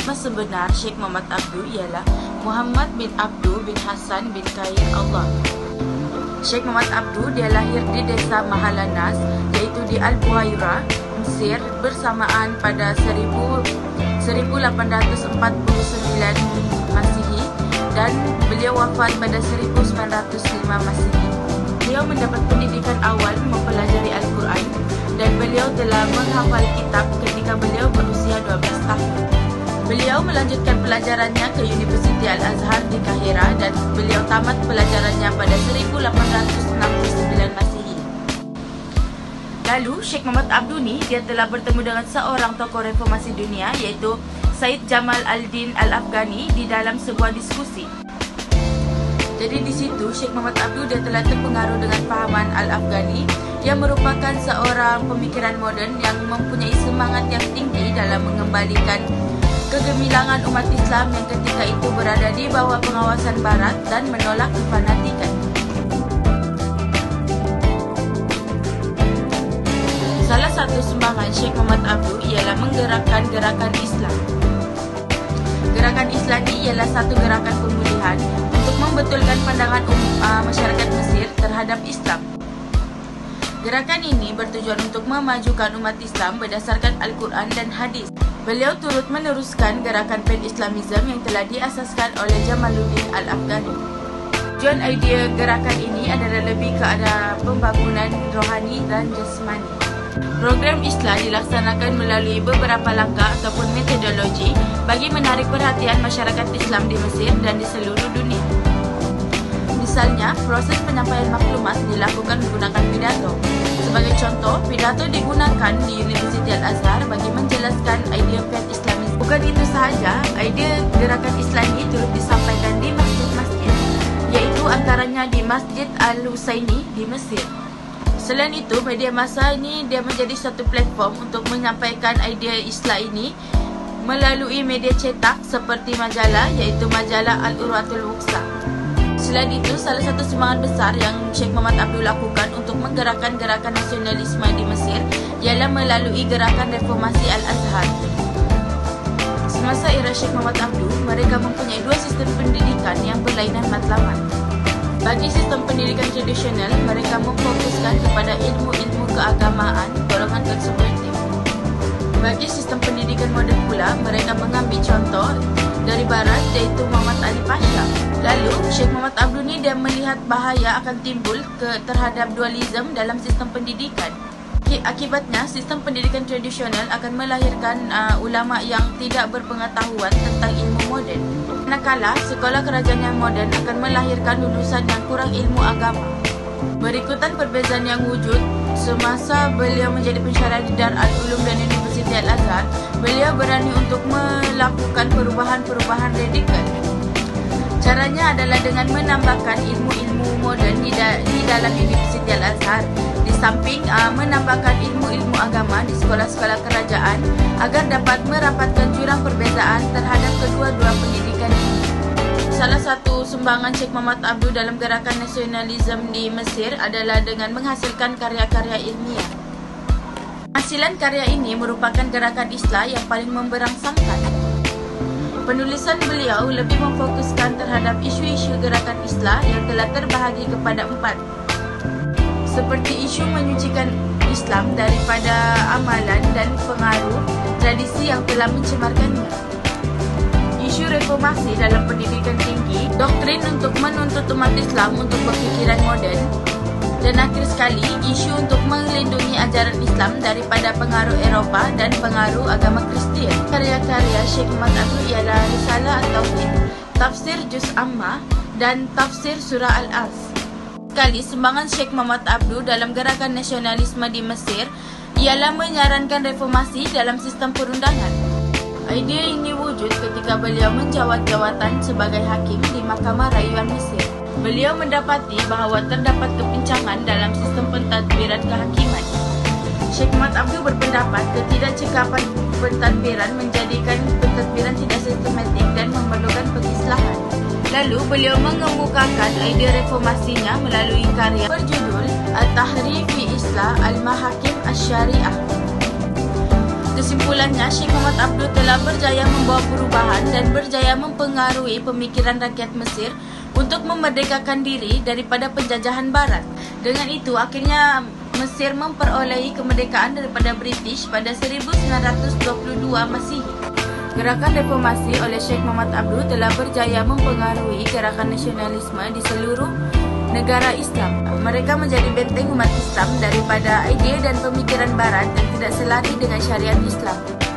Nama sebenar Syekh Muhammad Abduh ialah Muhammad bin Abduh bin Hasan bin Khair Allah. Syekh Muhammad Abduh dia lahir di desa Mahalanas, iaitu di Al-Buhairah, Mesir bersamaan pada 1849 Masihi dan beliau wafat pada 1905 Masihi. Beliau mendapat pendidikan awal mempelajari Al-Quran dan beliau telah menghafal kitab ketika beliau berusia 12 tahun. Beliau melanjutkan pelajarannya ke Universiti Al-Azhar di Kahira dan beliau tamat pelajarannya pada 1869 Masihi. Lalu Syekh Muhammad Abduh ni dia telah bertemu dengan seorang tokoh reformasi dunia, iaitu Said Jamal Al-Din Al-Afghani di dalam sebuah diskusi. Jadi di situ Syekh Muhammad Abduh dia telah terpengaruh dengan fahaman Al-Afghani yang merupakan seorang pemikiran moden yang mempunyai semangat yang tinggi dalam mengembalikan kegemilangan umat Islam yang ketika itu berada di bawah pengawasan Barat dan menolak kefanatikan. Salah satu sumbangan Syekh Muhammad Abduh ialah menggerakkan gerakan Islam. Gerakan Islam ini ialah satu gerakan pemulihan untuk membetulkan pandangan masyarakat Mesir terhadap Islam. Gerakan ini bertujuan untuk memajukan umat Islam berdasarkan Al-Quran dan Hadis. Beliau turut meneruskan gerakan Pan-Islamism yang telah diasaskan oleh Jamaluddin Al-Afghani. Tujuan idea gerakan ini adalah lebih ke arah pembangunan rohani dan jasmani. Program Islah dilaksanakan melalui beberapa langkah ataupun metodologi bagi menarik perhatian masyarakat Islam di Mesir dan di seluruh dunia. Misalnya, proses penyampaian maklumat dilakukan menggunakan pidato. Sebagai contoh, pidato digunakan di Universiti Al-Azhar bagi menjelaskan idea Pan-Islamisme. Bukan itu sahaja, idea gerakan Islami turut disampaikan di masjid-masjid, iaitu antaranya di Masjid Al-Husaini di Mesir. Selain itu, media massa ini dia menjadi satu platform untuk menyampaikan idea Islam ini melalui media cetak seperti majalah, iaitu majalah Al-Urwatul Wuthqa. Selain itu, salah satu sumbangan besar yang Syekh Muhammad Abduh lakukan untuk menggerakkan gerakan nasionalisme di Mesir ialah melalui gerakan reformasi Al-Azhar. Semasa era Syekh Muhammad Abduh, mereka mempunyai dua sistem pendidikan yang berlainan matlamat. Bagi sistem pendidikan tradisional, mereka memfokuskan kepada ilmu-ilmu keagamaan golongan konservatif. Bagi sistem pendidikan moden pula, mereka mengambil contoh dari Barat, iaitu Muhammad Ali Pasha. Lalu, Syekh Muhammad Abduh ni dia melihat bahaya akan timbul terhadap dualisme dalam sistem pendidikan. Akibatnya, sistem pendidikan tradisional akan melahirkan ulama yang tidak berpengetahuan tentang ilmu moden. Manakala, sekolah kerajaan yang moden akan melahirkan lulusan yang kurang ilmu agama. Berikutan perbezaan yang wujud semasa beliau menjadi pensyarah di Dar Al-Ulum dan Universiti Al-Azhar, beliau berani untuk melakukan perubahan-perubahan radikal. Caranya adalah dengan menambahkan ilmu-ilmu moden di dalam Universiti Al-Azhar, di samping menambahkan ilmu-ilmu agama di sekolah-sekolah kerajaan agar dapat merapatkan jurang perbezaan terhadap kedua-dua pendidikan ini. Salah satu sumbangan Syekh Muhammad Abduh dalam gerakan nasionalisme di Mesir adalah dengan menghasilkan karya-karya ilmiah. Hasilan karya ini merupakan gerakan Islam yang paling memberangsangkan. Penulisan beliau lebih memfokuskan terhadap isu-isu gerakan Islam yang telah terbahagi kepada 4. Seperti isu menyucikan Islam daripada amalan dan pengaruh tradisi yang telah mencemarkannya. Isu reformasi dalam pendidikan tinggi, doktrin untuk menuntut umat Islam untuk berfikiran moden, dan akhir sekali, isu untuk melindungi ajaran Islam daripada pengaruh Eropah dan pengaruh agama Kristian. Karya-karya Syekh Muhammad Abduh ialah Risalah At-Tauhid, Tafsir Juz Ammah, dan Tafsir Surah Al-As. Sekali, sumbangan Syekh Muhammad Abduh dalam gerakan nasionalisme di Mesir ialah menyarankan reformasi dalam sistem perundangan. Idea ini wujud ketika beliau menjawat jawatan sebagai hakim di Mahkamah Rayuan Mesir. Beliau mendapati bahawa terdapat kepincangan dalam sistem pentadbiran kehakiman. Syekh Muhammad Abduh berpendapat ketidakcekapan pentadbiran menjadikan pentadbiran tidak sistematik dan memerlukan pengislahan. Lalu beliau mengemukakan idea reformasinya melalui karya berjudul At-Tahrir fi Islah Al-Mahakim Asy-Syariah. Kesimpulannya, Sheikh Muhammad Abduh telah berjaya membawa perubahan dan berjaya mempengaruhi pemikiran rakyat Mesir untuk memerdekakan diri daripada penjajahan Barat. Dengan itu, akhirnya Mesir memperolehi kemerdekaan daripada British pada 1922 Masihi. Gerakan reformasi oleh Sheikh Muhammad Abduh telah berjaya mempengaruhi gerakan nasionalisme di seluruh negara Islam. Mereka menjadi benteng umat Islam daripada idea dan pemikiran Barat dan tidak selari dengan syariat Islam.